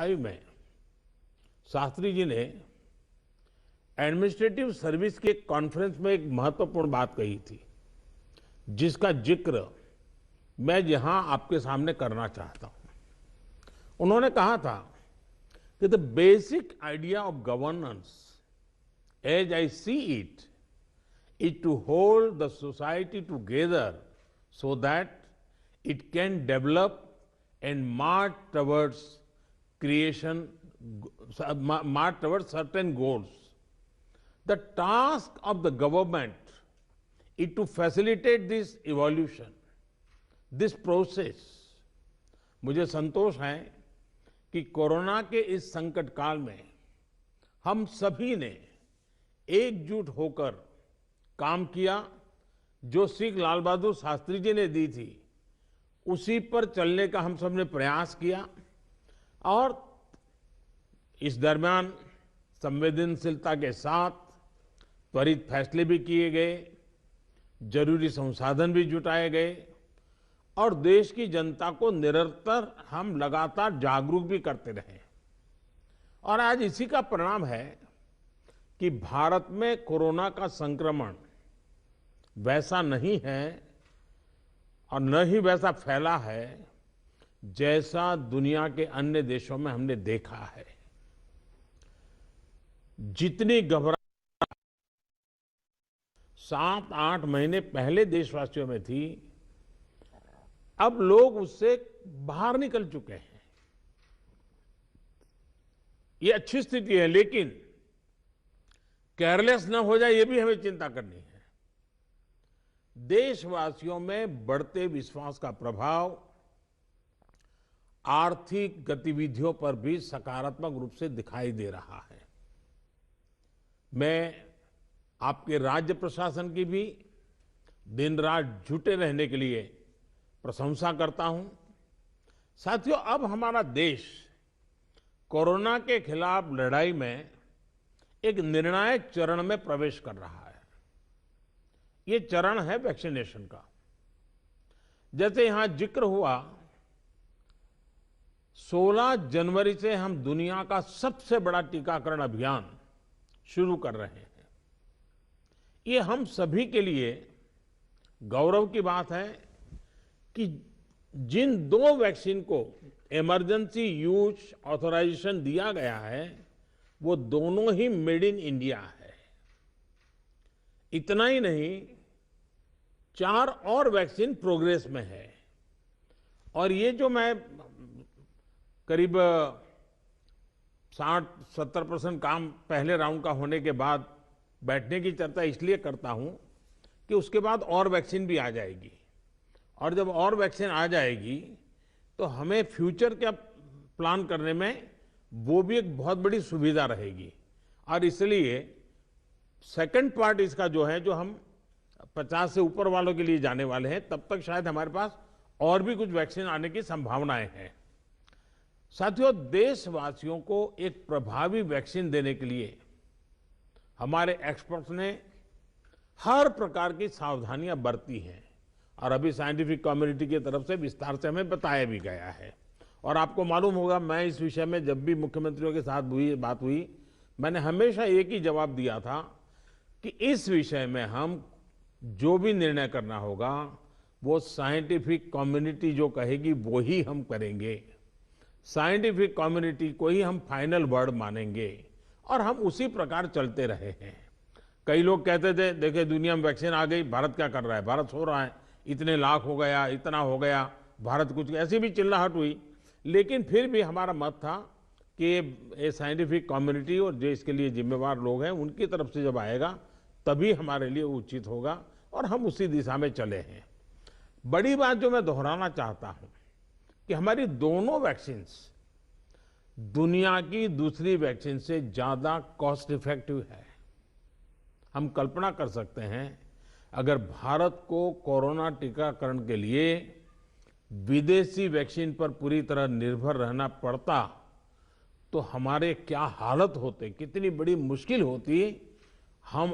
1995 में शास्त्री जी ने administrative service के एक कॉन्फ्रेंस में एक महत्वपूर्ण बात कही थी, जिसका जिक्र मैं यहां आपके सामने करना चाहता हूं। उन्होंने कहा था कि the basic idea of governance as I see it is to hold the society together so that it can develop and march towards certain goals. The task of the government is to facilitate this evolution, this process. मुझे संतोष है कि corona के इस संकट काल में हम सभी ने एकजुट होकर काम किया। जो सीख लाल बहादुर शास्त्री जी ने दी थी, उसी पर चलने का हम सब ने प्रयास किया और इस दरमियान संवेदनशीलता के साथ त्वरित फैसले भी किए गए, जरूरी संसाधन भी जुटाए गए और देश की जनता को निरंतर हम लगातार जागरूक भी करते रहे। और आज इसी का परिणाम है कि भारत में कोरोना का संक्रमण वैसा नहीं है और न ही वैसा फैला है जैसा दुनिया के अन्य देशों में हमने देखा है। जितनी घबराहट 7-8 महीने पहले देशवासियों में थी, अब लोग उससे बाहर निकल चुके हैं। ये अच्छी स्थिति है, लेकिन केयरलेस न हो जाए, ये भी हमें चिंता करनी है। देशवासियों में बढ़ते विश्वास का प्रभाव आर्थिक गतिविधियों पर भी सकारात्मक रूप से दिखाई दे रहा है। मैं आपके राज्य प्रशासन की भी दिन रात जुटे रहने के लिए प्रशंसा करता हूं। साथियों, अब हमारा देश कोरोना के खिलाफ लड़ाई में एक निर्णायक चरण में प्रवेश कर रहा है। ये चरण है वैक्सीनेशन का। जैसे यहां जिक्र हुआ, 16 जनवरी से हम दुनिया का सबसे बड़ा टीकाकरण अभियान शुरू कर रहे हैं। ये हम सभी के लिए गौरव की बात है कि जिन 2 वैक्सीन को इमरजेंसी यूज ऑथराइजेशन दिया गया है, वो दोनों ही मेड इन इंडिया है। इतना ही नहीं, 4 और वैक्सीन प्रोग्रेस में है। और ये जो मैं करीब 60-70% काम पहले राउंड का होने के बाद बैठने की चर्चा इसलिए करता हूं कि उसके बाद और वैक्सीन भी आ जाएगी, और जब और वैक्सीन आ जाएगी तो हमें फ्यूचर का प्लान करने में वो भी एक बहुत बड़ी सुविधा रहेगी। और इसलिए सेकंड पार्ट इसका जो है, जो हम 50 से ऊपर वालों के लिए जाने वाले हैं, तब तक शायद हमारे पास और भी कुछ वैक्सीन आने की संभावनाएं हैं। साथियों, देशवासियों को एक प्रभावी वैक्सीन देने के लिए हमारे एक्सपर्ट्स ने हर प्रकार की सावधानियां बरती हैं और अभी साइंटिफिक कम्युनिटी की तरफ से विस्तार से हमें बताया भी गया है। और आपको मालूम होगा, मैं इस विषय में जब भी मुख्यमंत्रियों के साथ बात हुई, मैंने हमेशा एक ही जवाब दिया था कि इस विषय में हम जो भी निर्णय करना होगा वो साइंटिफिक कम्युनिटी जो कहेगी वो ही हम करेंगे। साइंटिफिक कम्युनिटी को ही हम फाइनल वर्ड मानेंगे और हम उसी प्रकार चलते रहे हैं। कई लोग कहते थे, देखिए दुनिया में वैक्सीन आ गई, भारत क्या कर रहा है, भारत सो रहा है, इतने लाख हो गया, इतना हो गया, भारत कुछ, ऐसी भी चिल्लाहट हुई। लेकिन फिर भी हमारा मत था कि ये साइंटिफिक कम्युनिटी और जो इसके लिए जिम्मेवार लोग हैं, उनकी तरफ से जब आएगा तभी हमारे लिए उचित होगा, और हम उसी दिशा में चले हैं। बड़ी बात जो मैं दोहराना चाहता हूं कि हमारी दोनों वैक्सीन्स दुनिया की दूसरी वैक्सीन से ज्यादा कॉस्ट इफेक्टिव है। हम कल्पना कर सकते हैं, अगर भारत को कोरोना टीकाकरण के लिए विदेशी वैक्सीन पर पूरी तरह निर्भर रहना पड़ता तो हमारे क्या हालत होते, कितनी बड़ी मुश्किल होती। हम